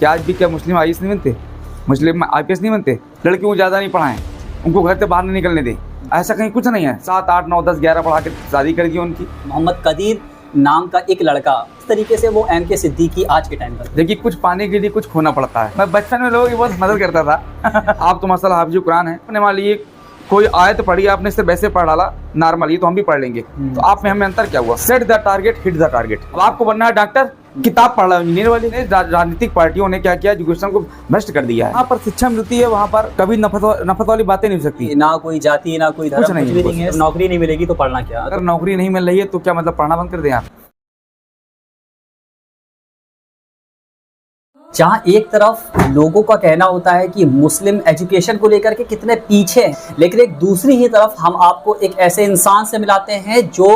कि आज भी क्या मुस्लिम आईएएस नहीं बनते, मुस्लिम आईपीएस नहीं बनते? लड़कियों को ज़्यादा नहीं पढ़ाएं, उनको घर से बाहर नहीं निकलने दें, ऐसा कहीं कुछ नहीं है। 7, 8, 9, 10, 11 पढ़ा के शादी कर दी उनकी। मोहम्मद कदीर नाम का एक लड़का, इस तरीके से वो एमके सिद्दीकी आज के टाइम पर। देखिए, कुछ पाने के लिए कुछ खोना पड़ता है। मैं बचपन में लोगों की बहुत मदद करता था। आप तो मसला हाफिज़ कुरान है, अपने मान लीजिए कोई आयत पढ़ी, आपने इससे वैसे पढ़ डाला नॉर्मल, ये तो हम भी पढ़ लेंगे, तो आप में हमें अंतर क्या हुआ? Set the target, hit the target. अब आपको बनना है डॉक्टर, किताब पढ़ रहा है इंजीनियर वाली ने। राजनीतिक पार्टियों ने क्या किया, एजुकेशन को भ्रष्ट कर दिया है। वहाँ पर शिक्षा मिलती है, वहाँ पर कभी नफरत वाली बातें नहीं हो सकती। ना कोई जाति, ना कोई धर्म, कुछ भी नहीं है। नौकरी नहीं मिलेगी तो पढ़ना क्या? अगर नौकरी नहीं मिल रही है तो क्या मतलब पढ़ना बंद कर दें आप? जहाँ एक तरफ लोगों का कहना होता है कि मुस्लिम एजुकेशन को लेकर के कितने पीछे हैं, लेकिन एक दूसरी ही तरफ हम आपको एक ऐसे इंसान से मिलाते हैं जो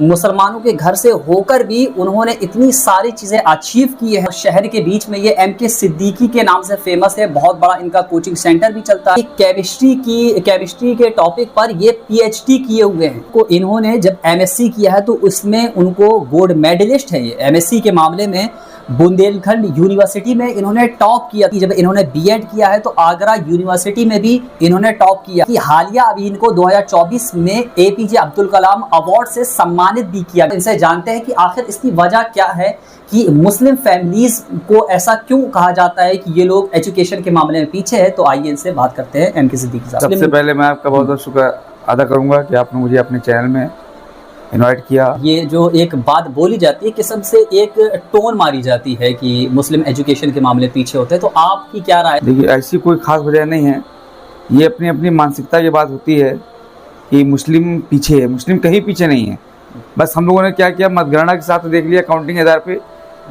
मुसलमानों के घर से होकर भी उन्होंने इतनी सारी चीज़ें अचीव की है। शहर के बीच में ये एमके सिद्दीकी के नाम से फेमस है, बहुत बड़ा इनका कोचिंग सेंटर भी चलता है। केमिस्ट्री के टॉपिक पर ये पीएचडी किए हुए हैं। को इन्होंने जब एमएससी किया है तो उसमें उनको गोल्ड मेडलिस्ट है। ये एमएससी के मामले में बुंदेलखंड यूनिवर्सिटी में इन्होंने टॉप किया। जब इन्होंने बीएड किया है तो आगरा यूनिवर्सिटी में भी इन्होंने टॉप किया। कि हालिया अभी इनको 2024 में एपीजे अब्दुल कलाम अवार्ड से सम्मानित भी किया। इनसे जानते हैं कि आखिर इसकी वजह क्या है कि मुस्लिम फैमिलीज को ऐसा क्यों कहा जाता है कि ये लोग एजुकेशन के मामले में पीछे है। तो आइए इनसे बात करते हैं एमके सिद्दीकी साहब। सबसे पहले मैं आपका बहुत बहुत शुक्र अदा करूंगा कि आपने मुझे अपने चैनल में इनवाइट किया। ये जो एक बात बोली जाती है कि सबसे एक टोन मारी जाती है कि मुस्लिम एजुकेशन के मामले पीछे होते हैं, तो आपकी क्या राय? देखिए, ऐसी कोई खास वजह नहीं है, ये अपनी अपनी मानसिकता की बात होती है कि मुस्लिम पीछे है। मुस्लिम कहीं पीछे नहीं है। बस हम लोगों ने क्या किया, मतगणना के साथ देख लिया काउंटिंग के आधार पे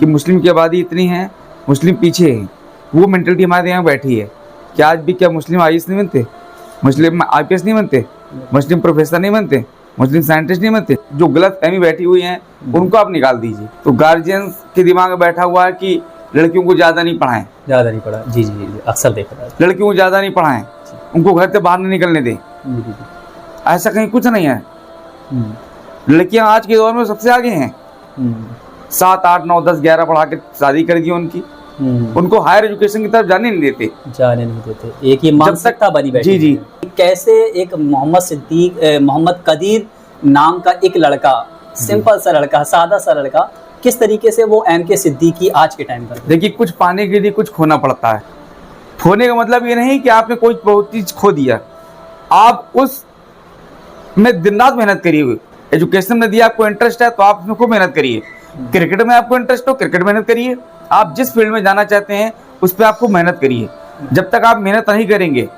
कि मुस्लिम की आबादी इतनी है, मुस्लिम पीछे है। वो मेंटलिटी हमारे यहाँ बैठी है कि आज भी क्या मुस्लिम आईएएस नहीं बनते, मुस्लिम आईपीएस नहीं बनते, मुस्लिम प्रोफेसर नहीं बनते, मुस्लिम साइंटिस्ट नहीं बनते। जो गलत फहमी बैठी हुई है उनको आप निकाल दीजिए। तो गार्जियंस के दिमाग में बैठा हुआ है कि लड़कियों को ज़्यादा नहीं पढ़ाएं, ज़्यादा नहीं पढ़ा। जी जी जी, अक्सर देखा है। लड़कियों को ज़्यादा नहीं पढ़ाएं, उनको घर से बाहर नहीं निकलने दें, ऐसा कहीं कुछ नहीं है। लड़कियां आज के दौर में सबसे आगे हैं। 7, 8, 9, 10, 11 पढ़ा के शादी कर दी उनकी। उनको हायर एजुकेशन की तरफ जाने नहीं देते। एक ही मानसिकता बनी बैठी। जी। कैसे एक मोहम्मद कदीर नाम का एक लड़का, सिंपल सा लड़का, सादा सा लड़का, किस तरीके से वो एमके सिद्दीकी आज के टाइम पर? देखिए, कुछ पाने के लिए कुछ खोना पड़ता है। खोने का मतलब ये नहीं कि आपने कोई चीज खो दिया, आप उस में दिन रात मेहनत करिए। एजुकेशन में दिया, आपको इंटरेस्ट है तो आप उसमें खूब मेहनत करिए। क्रिकेट में आपको इंटरेस्ट हो, क्रिकेट मेहनत करिए। आप जिस फील्ड में जाना चाहते हैं उस पर आपको मेहनत करिए। जब तक आप मेहनत नहीं करेंगे,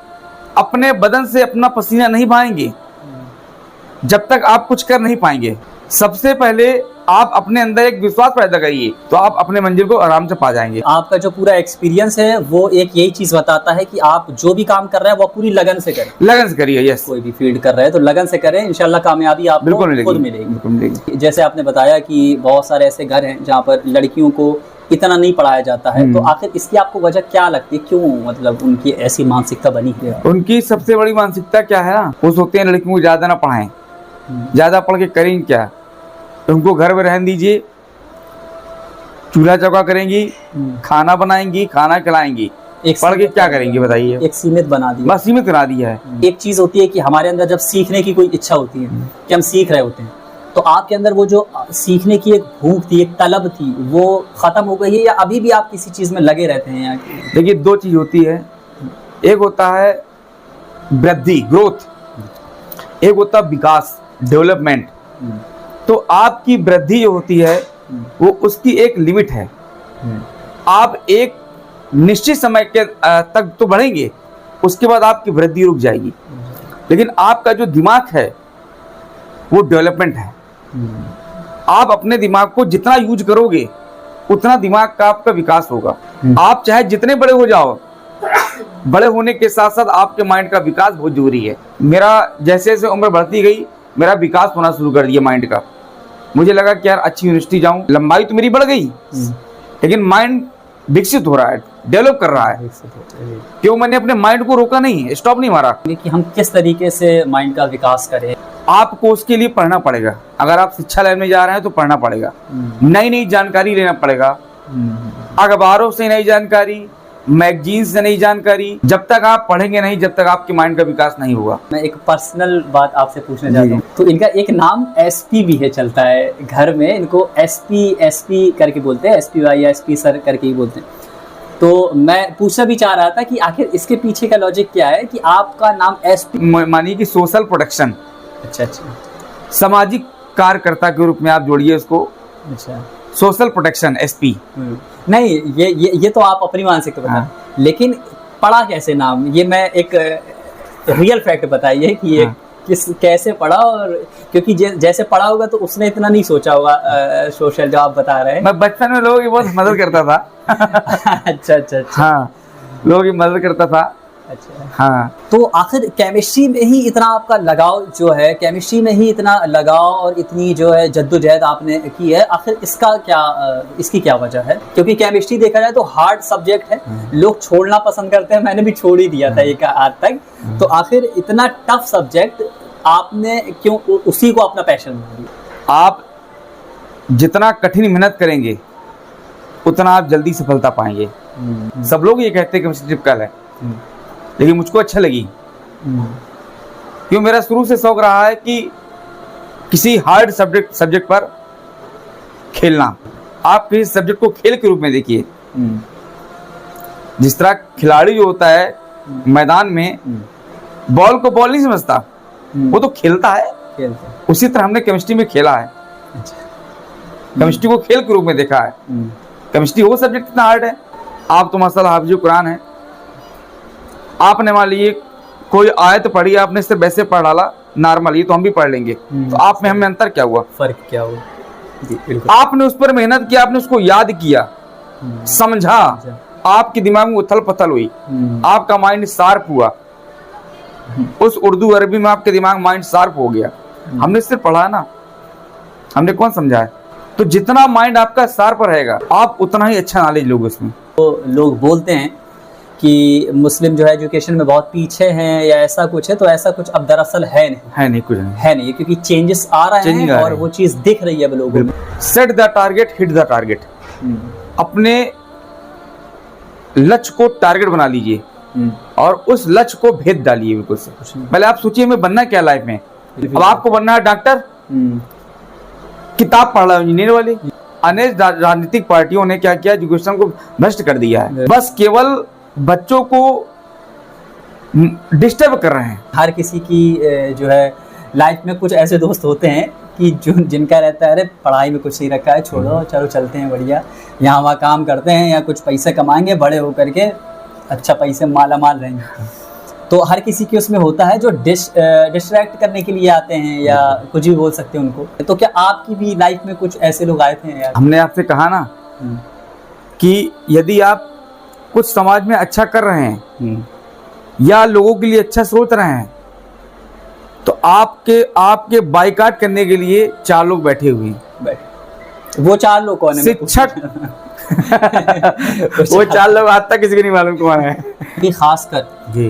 अपने बदन से अपना पसीना नहीं बहाएंगे, जब तक आप कुछ कर नहीं पाएंगे। सबसे पहले आप अपने अंदर एक विश्वास पैदा करिए, तो आप अपने मंजिल को आराम से पा जाएंगे। आपका जो पूरा एक्सपीरियंस है वो एक यही चीज बताता है कि आप जो भी काम कर रहे हैं वो पूरी लगन से करें। लगन से करिए। यस, कोई भी फील्ड कर रहे हैं तो लगन से करें, इंशाल्लाह कामयाबी आपको खुद मिलेगी। जैसे आपने बताया कि बहुत सारे ऐसे घर हैं जहाँ पर लड़कियों को इतना नहीं पढ़ाया जाता है, तो आखिर इसकी आपको वजह क्या लगती है? क्यों मतलब उनकी ऐसी मानसिकता बनी है? उनकी सबसे बड़ी मानसिकता क्या है ना, वो सोचते हैं लड़कियों को ज्यादा ना पढ़ाएं, ज्यादा पढ़ के करेंगे क्या? उनको घर में रहने दीजिए, चूल्हा चौका करेंगी, खाना बनाएंगी, खाना खिलाएंगी, पढ़ के क्या करेंगे बताइए? एक सीमित बना दिया, बस सीमित बना दिया है। एक चीज होती है कि हमारे अंदर जब सीखने की कोई इच्छा होती है कि हम सीख रहे होते हैं, तो आपके अंदर वो जो सीखने की एक भूख थी, एक तलब थी, वो खत्म हो गई है या अभी भी आप किसी चीज में लगे रहते हैं? यहाँ देखिए, 2 चीज होती है। एक होता है वृद्धि, ग्रोथ, एक होता है विकास, डेवलपमेंट। तो आपकी वृद्धि जो होती है वो उसकी एक लिमिट है। आप एक निश्चित समय के तक तो बढ़ेंगे, उसके बाद आपकी वृद्धि रुक जाएगी। लेकिन आपका जो दिमाग है वो डेवलपमेंट है। आप अपने दिमाग को जितना यूज करोगे उतना दिमाग का आपका विकास होगा। आप चाहे जितने बड़े हो जाओ, बड़े होने के साथ साथ आपके माइंड का विकास बहुत जरूरी है। मेरा जैसे जैसे उम्र बढ़ती गई, मेरा विकास होना शुरू कर दिया माइंड का। मुझे लगा कि यार अच्छी यूनिवर्सिटी जाऊं, लंबाई तो मेरी बढ़ गई लेकिन माइंड विकसित हो रहा है, डेवलप कर रहा है। क्यों? मैंने अपने माइंड को रोका नहीं, स्टॉप नहीं मारा। कि हम किस तरीके से माइंड का विकास करें? आपको उसके लिए पढ़ना पड़ेगा। अगर आप शिक्षा लाइन में जा रहे हैं तो पढ़ना पड़ेगा, नई नई जानकारी लेना पड़ेगा, अखबारों से नई जानकारी, मैगजीन से नई जानकारी। जब तक आप पढ़ेंगे नहीं, जब तक आपके माइंड का विकास नहीं होगा। मैं एक पर्सनल बात आपसे पूछना चाहता हूँ। तो इनका एक नाम एसपी भी है, चलता है घर में, इनको एसपी करके बोलते हैं, एसपी भाई या एसपी सर करके ही बोलते हैं। तो मैं पूछना भी चाह रहा था कि आखिर इसके पीछे का लॉजिक क्या है कि आपका नाम एसपी। मानिए कि सोशल प्रोटेक्शन, अच्छा, सामाजिक कार्यकर्ता के रूप में आप जोड़िए उसको। अच्छा, सोशल प्रोटेक्शन, एसपी। नहीं, ये तो आप अपनी मानसिकता बता। हाँ। लेकिन पढ़ा कैसे नाम, ये मैं एक रियल फैक्ट बताइए कि ये कैसे पढ़ा, और क्योंकि जैसे पढ़ा होगा तो उसने इतना नहीं सोचा होगा सोशल, जो आप बता रहे हैं। मैं बचपन में लोगों की बहुत मदद करता था। अच्छा। हाँ, लोगों की मदद करता था। अच्छा, हाँ। तो आखिर केमिस्ट्री में ही इतना आपका लगाव जो है, केमिस्ट्री में ही इतना लगाव और इतनी जो है जद्दोजहद आपने की है, आखिर इसकी क्या वजह है? क्योंकि केमिस्ट्री देखा जाए तो हार्ड सब्जेक्ट है, लोग छोड़ना पसंद करते हैं, मैंने भी छोड़ ही दिया था एक आज तक। तो आखिर इतना टफ सब्जेक्ट आपने क्यों उसी को अपना पैशन बना लिया? आप जितना कठिन मेहनत करेंगे उतना आप जल्दी सफलता पाएंगे। सब लोग ये कहते हैं कि केमिस्ट्री डिफिकल्ट है, लेकिन मुझको अच्छा लगी, क्यों मेरा शुरू से शौक रहा है कि किसी हार्ड सब्जेक्ट पर खेलना। आप किसी सब्जेक्ट को खेल के रूप में देखिए। जिस तरह खिलाड़ी जो होता है मैदान में बॉल को बॉल नहीं समझता, वो तो खेलता है। उसी तरह हमने केमिस्ट्री में खेला है। केमिस्ट्री को खेल के रूप में देखा है। केमिस्ट्री वो सब्जेक्ट इतना हार्ड है। आप तो माशाल्लाह हाफिज़ कुरान है, आपने मान लीजिए कोई आयत पढ़ी, आपने इससे वैसे पढ़ डाला नॉर्मल, ये तो हम भी पढ़ लेंगे, तो आप में हमें अंतर क्या हुआ? फर्क क्या हुआ? आपने उस पर मेहनत किया, आपने उसको याद किया, समझा, आपके दिमाग में उथल पथल हुई, आपका माइंड शार्प हुआ। उस उर्दू अरबी में आपके दिमाग माइंड शार्प हो गया। हमने सिर्फ पढ़ा ना, हमने कौन समझा है? तो जितना माइंड आपका शार्प रहेगा, आप उतना ही अच्छा नॉलेज लोगे उसमें। तो लोग बोलते हैं कि मुस्लिम जो है एजुकेशन में बहुत पीछे हैं या ऐसा कुछ है, तो ऐसा कुछ अब दरअसल है नहीं, कुछ नहीं है नहीं, क्योंकि चेंजेस आ रहे हैं और वो चीज दिख रही है लोगों में। Set the target, hit the target. अपने लक्ष्य को टारगेट बना लीजिए और उस लक्ष्य को भेद डालिए। बिल्कुल से पहले आप सोचिए हमें बनना क्या लाइफ में। अब आपको बनना है डॉक्टर, किताब पढ़ रहा है इंजीनियर वाली। अनेक राजनीतिक पार्टियों ने क्या किया, एजुकेशन को नष्ट कर दिया है। बस केवल बच्चों को डिस्टर्ब कर रहे हैं। हर किसी की जो है लाइफ में कुछ ऐसे दोस्त होते हैं कि जिनका रहता है अरे पढ़ाई में कुछ नहीं रखा है, छोड़ो चलो चलते हैं बढ़िया, यहाँ वहाँ काम करते हैं या कुछ पैसे कमाएंगे, बड़े होकर के अच्छा पैसे माला माल रहेंगे। तो हर किसी के उसमें होता है जो डिस्ट्रैक्ट करने के लिए आते हैं या कुछ भी बोल सकते हैं उनको। तो क्या आपकी भी लाइफ में कुछ ऐसे लोग आए थे यार? हमने आपसे कहा ना कि यदि आप कुछ समाज में अच्छा कर रहे हैं या लोगों के लिए अच्छा सोच रहे हैं, तो आपके बाइकाट करने के लिए 4 लोग बैठे हुए हैं। वो 4 लोग कौन है? शिक्षक। वो 4 लोग आज तक किसी को नहीं मालूम कौन है। कि खासकर जी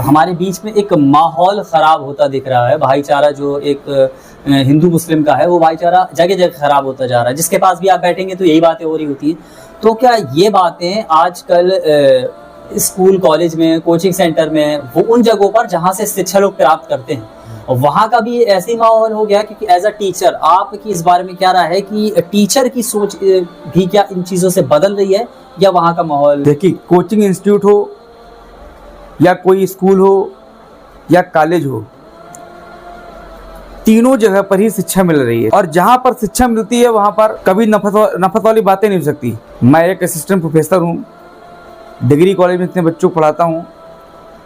हमारे बीच में एक माहौल खराब होता दिख रहा है। भाईचारा जो एक हिंदू मुस्लिम का है, वो भाईचारा जगह जगह खराब होता जा रहा है। जिसके पास भी आप बैठेंगे तो यही बातें हो रही होती हैं। तो क्या ये बातें आजकल स्कूल कॉलेज में, कोचिंग सेंटर में, वो उन जगहों पर जहाँ से शिक्षा लोग प्राप्त करते हैं, और वहाँ का भी ऐसे ही माहौल हो गया? क्योंकि एज अ टीचर आपकी इस बारे में क्या राय है कि टीचर की सोच भी क्या इन चीज़ों से बदल रही है या वहाँ का माहौल? देखिए, कोचिंग इंस्टीट्यूट हो या कोई स्कूल हो या कॉलेज हो, तीनों जगह पर ही शिक्षा मिल रही है। और जहाँ पर शिक्षा मिलती है वहाँ पर कभी नफरत वाली बातें नहीं हो सकती। मैं एक असिस्टेंट प्रोफेसर हूँ, डिग्री कॉलेज में इतने बच्चों को पढ़ाता हूँ।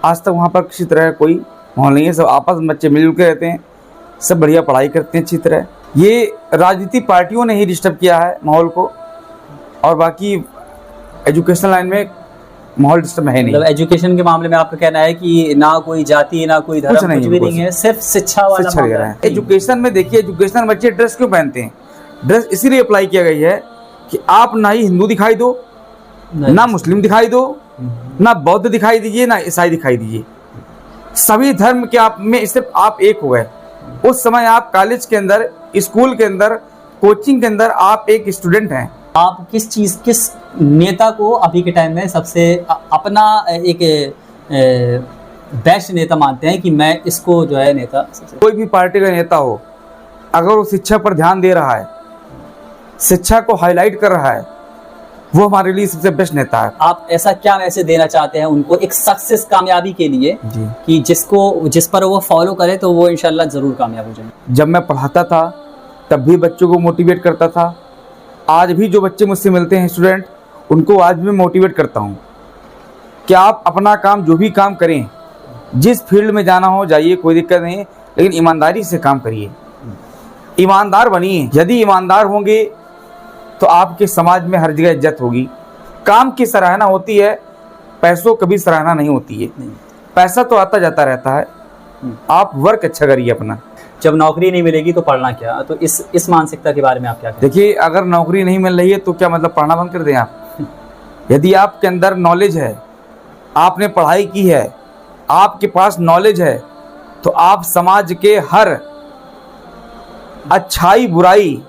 आज तक वहाँ पर किसी तरह कोई माहौल नहीं है। सब आपस में बच्चे मिलजुल के रहते हैं, सब बढ़िया पढ़ाई करते हैं अच्छी तरह। ये राजनीतिक पार्टियों ने ही डिस्टर्ब किया है माहौल को, और बाकी एजुकेशन लाइन में माहौल डिस्टर्ब है नहीं। मतलब एजुकेशन के मामले में आपका कहना है कि ना कोई जाति, ना कोई धर्म, कुछ भी नहीं है, सिर्फ शिक्षा वाला मामला है। एजुकेशन में देखिए, एजुकेशन बच्चे ड्रेस क्यों पहनते हैं? ड्रेस इसीलिए अप्लाई किया गई है कि आप ना ही हिंदू दिखाई दो, ना मुस्लिम दिखाई दो, ना बौद्ध दिखाई दीजिए, ना ईसाई दिखाई दीजिए। सभी धर्म के आप में सिर्फ आप एक हो गए। उस समय आप कॉलेज के अंदर, स्कूल के अंदर, कोचिंग के अंदर आप एक स्टूडेंट हैं, आप किस नेता को अभी के टाइम में सबसे अपना एक बेस्ट नेता मानते हैं कि मैं इसको जो है नेता सबसे? कोई भी पार्टी का नेता हो, अगर वो शिक्षा पर ध्यान दे रहा है, शिक्षा को हाईलाइट कर रहा है, वो हमारे लिए सबसे बेस्ट नेता है। आप ऐसा क्या मैसेज देना चाहते हैं उनको एक सक्सेस कामयाबी के लिए जी। कि जिस पर वो फॉलो करे तो वो इंशाल्लाह जरूर कामयाब हो जाए? जब मैं पढ़ाता था तब भी बच्चों को मोटिवेट करता था। आज भी जो बच्चे मुझसे मिलते हैं स्टूडेंट, उनको आज भी मैं मोटिवेट करता हूँ कि आप अपना काम जो भी काम करें, जिस फील्ड में जाना हो जाइए, कोई दिक्कत नहीं है, लेकिन ईमानदारी से काम करिए, ईमानदार बनिए। यदि ईमानदार होंगे तो आपके समाज में हर जगह इज्जत होगी। काम की सराहना होती है, पैसों कभी सराहना नहीं होती है। पैसा तो आता जाता रहता है, आप वर्क अच्छा करिए अपना। जब नौकरी नहीं मिलेगी तो पढ़ना क्या? तो इस मानसिकता के बारे में आप क्या कहते हैं? देखिए, अगर नौकरी नहीं मिल रही है तो क्या मतलब पढ़ना बंद कर दें आप? यदि आपके अंदर नॉलेज है, आपने पढ़ाई की है, आपके पास नॉलेज है, तो आप समाज के हर अच्छाई बुराई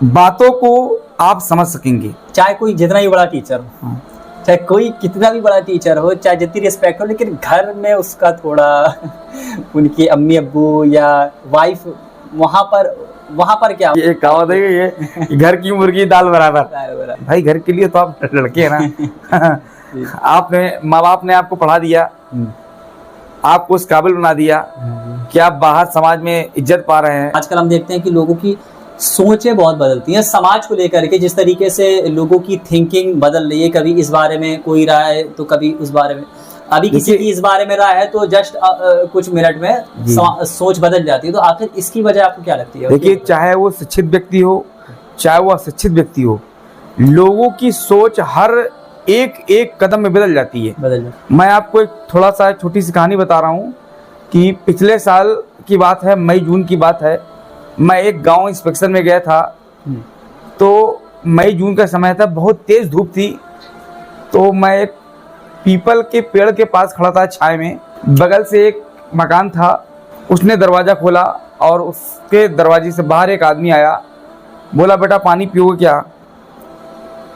बातों को आप समझ सकेंगे। चाहे कोई जितना ही बड़ा टीचर हो, चाहे कोई कितना भी बड़ा टीचर हो, चाहे जितनी रिस्पेक्ट हो, लेकिन घर में उसका थोड़ा उनकी अम्मी अब्बू या वाइफ वहाँ पर क्या ये कहावत है, ये घर की मुर्गी दाल बराबर। भाई घर के लिए तो आप लड़के हैं ना। आपने माँ बाप ने आपको पढ़ा दिया, आपको उस काबिल बना दिया कि आप बाहर समाज में इज्जत पा रहे हैं। आजकल हम देखते हैं कि लोगों की सोचें बहुत बदलती हैं समाज को लेकर के। जिस तरीके से लोगों की थिंकिंग बदल रही है, कभी इस बारे में कोई राय तो कभी उस बारे में, अभी किसी की इस बारे में राय है तो जस्ट कुछ मिनट में सोच बदल जाती है। तो आखिर इसकी वजह आपको क्या लगती है? देखिए, चाहे वो शिक्षित व्यक्ति हो, चाहे वो अशिक्षित व्यक्ति हो, लोगों की सोच हर एक कदम में बदल जाती है। मैं आपको एक थोड़ा सा छोटी सी कहानी बता रहा हूँ कि पिछले साल की बात है, मई जून की बात है। मैं एक गांव इंस्पेक्शन में गया था, तो मई जून का समय था, बहुत तेज धूप थी। तो मैं एक पीपल के पेड़ के पास खड़ा था छाए में। बगल से एक मकान था, उसने दरवाज़ा खोला और उसके दरवाजे से बाहर एक आदमी आया, बोला बेटा पानी पियोगे क्या?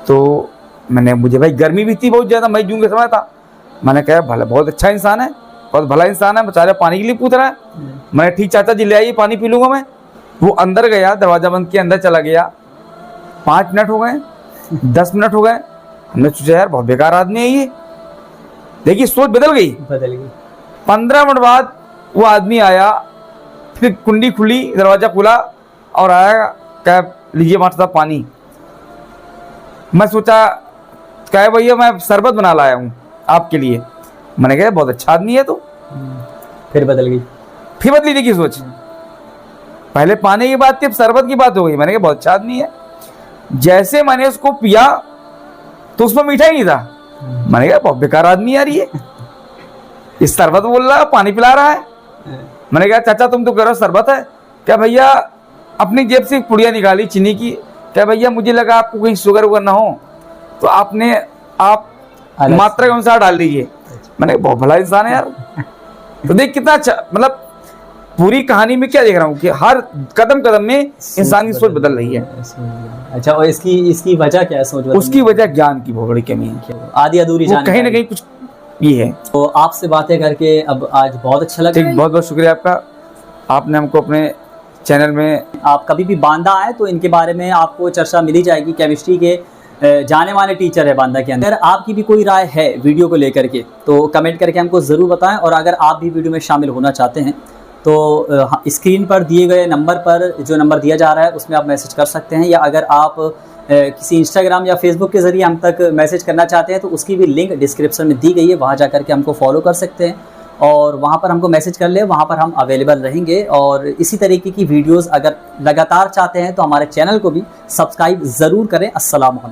तो मुझे भाई गर्मी भी थी बहुत ज़्यादा, मई जून का समय था। मैंने कहा भला बहुत अच्छा इंसान है, बहुत भला इंसान है, बेचारा पानी के लिए पूछ रहा है। मैंने ठीक चाचा जी ले आइए, पानी पी लूँगा मैं। वो अंदर गया, दरवाज़ा बंद किया, अंदर चला गया। 5 मिनट हो गए, 10 मिनट हो गए, हमने सोचा यार बहुत बेकार आदमी है ये। देखिए सोच बदल गई। 15 मिनट बाद वो आदमी आया, फिर कुंडी खुली, दरवाज़ा खुला और आया, कहा लीजिए मास्टर साहब पानी। मैं सोचा, कहे भैया मैं शरबत बना लाया हूँ आपके लिए। मैंने कहा बहुत अच्छा आदमी है। तो फिर बदल गई, फिर बदली देखिए सोच। पहले पानी की बात थी, अब शरबत की बात हो गई। मैंने कहा बहुत अच्छा आदमी है। जैसे मैंने उसको पिया तो उसमें मीठा ही नहीं था। मैंने कहा बहुत बेकार आदमी यार ये, इस शरबत बोल रहा है, पानी पिला रहा है। मैंने कहा चाचा तुम तो कह रहे हो शरबत है। क्या भैया अपनी जेब से पुड़िया निकाली चीनी की, क्या भैया मुझे लगा आपको कहीं शुगर वुगर ना हो तो आप मात्रा के अनुसार डाल दीजिए। मैंने बहुत भला इंसान है यार। तो देख कितना अच्छा, मतलब पूरी कहानी में क्या देख रहा हूँ कि हर कदम कदम में इंसान की सोच बदल रही है। अच्छा, और इसकी वजह क्या है सोच? उसकी वजह ज्ञान की बहुत बड़ी कमी है, आधी अधूरी जानकारी, कहीं ना कहीं कुछ ये है। तो आपसे बातें करके अब आज बहुत अच्छा लगा। बहुत बहुत शुक्रिया आपका, आपने हमको अपने चैनल में। आप कभी भी बांदा आए तो इनके बारे में आपको चर्चा मिली जाएगी। केमिस्ट्री के जाने माने टीचर है बांदा के अंदर। अगर आपकी भी कोई राय है वीडियो को लेकर के तो कमेंट करके हमको ज़रूर बताएं। और अगर आप भी वीडियो में शामिल होना चाहते हैं तो स्क्रीन पर दिए गए नंबर पर, जो नंबर दिया जा रहा है उसमें आप मैसेज कर सकते हैं। या अगर आप किसी इंस्टाग्राम या फेसबुक के ज़रिए हम तक मैसेज करना चाहते हैं तो उसकी भी लिंक डिस्क्रिप्शन में दी गई है, वहाँ जा कर के हमको फॉलो कर सकते हैं और वहाँ पर हमको मैसेज कर ले, वहाँ पर हम अवेलेबल रहेंगे। और इसी तरीके की वीडियोस अगर लगातार चाहते हैं तो हमारे चैनल को भी सब्सक्राइब ज़रूर करें। अस्सलाम वालेकुम।